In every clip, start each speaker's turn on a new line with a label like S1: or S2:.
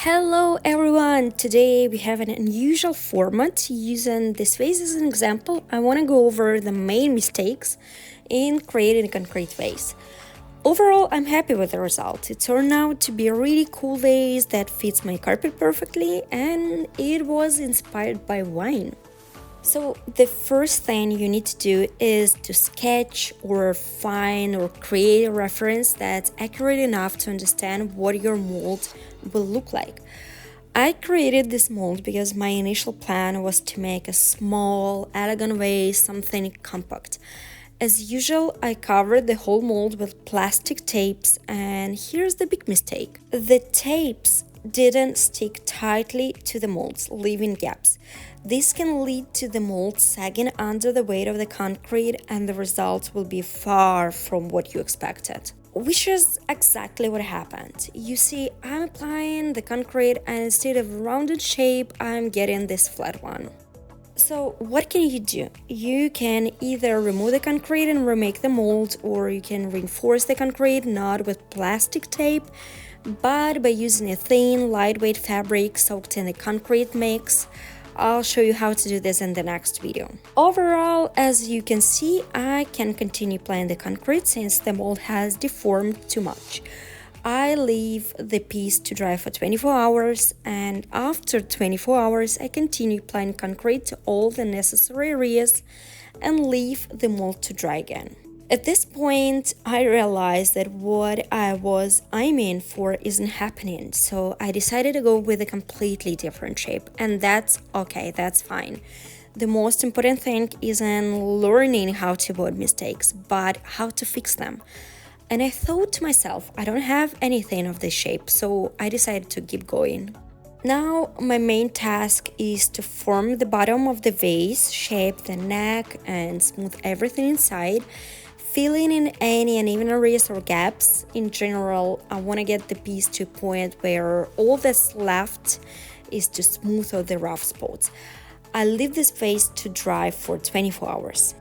S1: Hello everyone! Today we have an unusual format. Using this vase as an example, I want to go over the main mistakes in creating a concrete vase. Overall, I'm happy with the result. It turned out to be a really cool vase that fits my carpet perfectly, and it was inspired by wine. So the first thing you need to do is to sketch or find or create a reference that's accurate enough to understand what your mold will look like. I created this mold because my initial plan was to make a small, elegant vase, something compact. As usual, I covered the whole mold with plastic tapes, and here's the big mistake. The tapes didn't stick tightly to the molds, leaving gaps. This can lead to the mold sagging under the weight of the concrete, and the result will be far from what you expected. Which is exactly what happened. You see, I'm applying the concrete, and instead of a rounded shape, I'm getting this flat one. So what can you do? You can either remove the concrete and remake the mold, or you can reinforce the concrete not with plastic tape, but by using a thin, lightweight fabric soaked in the concrete mix. I'll show you how to do this in the next video. Overall, as you can see, I can continue applying the concrete since the mold has deformed too much. I leave the piece to dry for 24 hours, and after 24 hours I continue applying concrete to all the necessary areas and leave the mold to dry again. At this point, I realized that what I was aiming for isn't happening, so I decided to go with a completely different shape, and that's okay, that's fine. The most important thing isn't learning how to avoid mistakes, but how to fix them. And I thought to myself, I don't have anything of this shape, so I decided to keep going. Now my main task is to form the bottom of the vase, shape the neck, and smooth everything inside, filling in any uneven areas or gaps. In general, I want to get the piece to a point where all that's left is to smooth out the rough spots. I leave this vase to dry for 24 hours.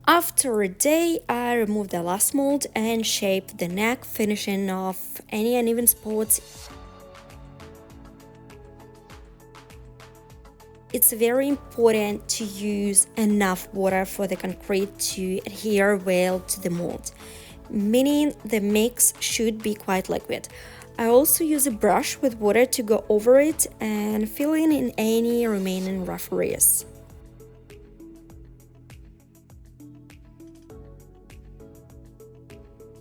S1: After a day, I removed the last mold and shaped the neck, finishing off any uneven spots. It's very important to use enough water for the concrete to adhere well to the mold, meaning the mix should be quite liquid. I also use a brush with water to go over it and fill in any remaining rough areas.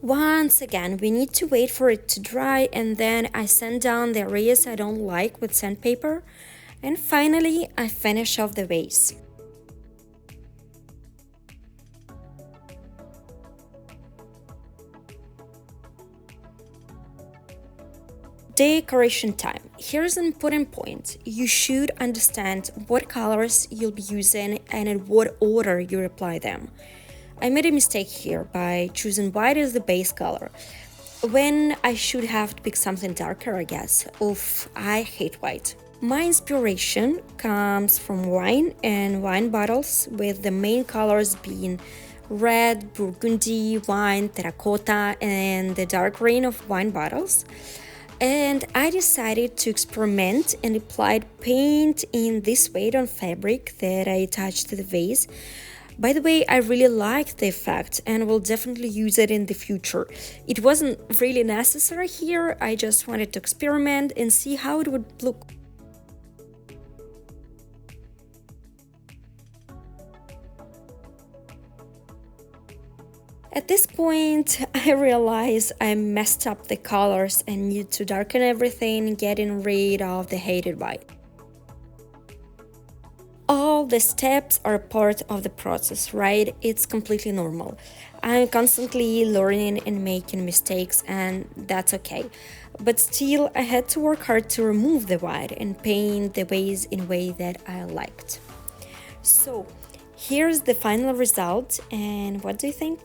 S1: Once again, we need to wait for it to dry, and then I sand down the areas I don't like with sandpaper. And finally, I finish off the vase. Decoration time. Here's an important point. You should understand what colors you'll be using and in what order you apply them. I made a mistake here by choosing white as the base color, when I should have picked something darker, I guess. Oof, I hate white. My inspiration comes from wine and wine bottles, with the main colors being red, burgundy, wine, terracotta, and the dark green of wine bottles. And I decided to experiment and applied paint in this way on fabric that I attached to the vase. By the way, I really liked the effect and will definitely use it in the future. It wasn't really necessary here, I just wanted to experiment and see how it would look. At this point, I realized I messed up the colors and need to darken everything, getting rid of the hated white. All the steps are part of the process, right? It's completely normal. I'm constantly learning and making mistakes, and that's okay. But still, I had to work hard to remove the white and paint the vase in a way that I liked. So, here's the final result, and what do you think?